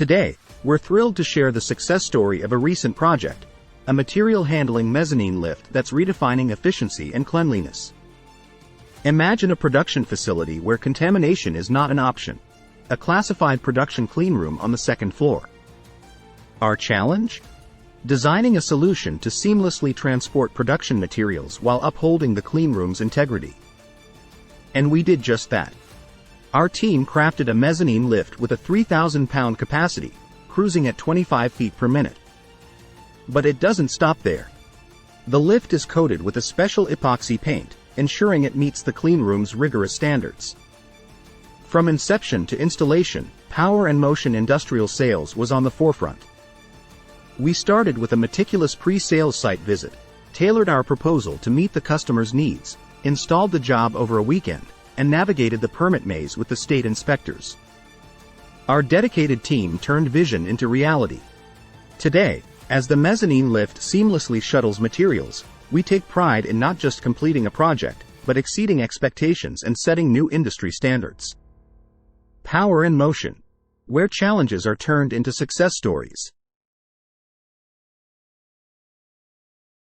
Today, we're thrilled to share the success story of a recent project, a material handling mezzanine lift that's redefining efficiency and cleanliness. Imagine a production facility where contamination is not an option, a classified production cleanroom on the second floor. Our challenge? Designing a solution to seamlessly transport production materials while upholding the cleanroom's integrity. And we did just that. Our team crafted a mezzanine lift with a 3,000-pound capacity, cruising at 25 feet per minute. But it doesn't stop there. The lift is coated with a special epoxy paint, ensuring it meets the cleanroom's rigorous standards. From inception to installation, Power and Motion Industrial Sales was on the forefront. We started with a meticulous pre-sales site visit, tailored our proposal to meet the customer's needs, installed the job over a weekend, and navigated the permit maze with the state inspectors. Our dedicated team turned vision into reality. Today, as the mezzanine lift seamlessly shuttles materials, we take pride in not just completing a project, but exceeding expectations and setting new industry standards. Power and Motion, where challenges are turned into success stories.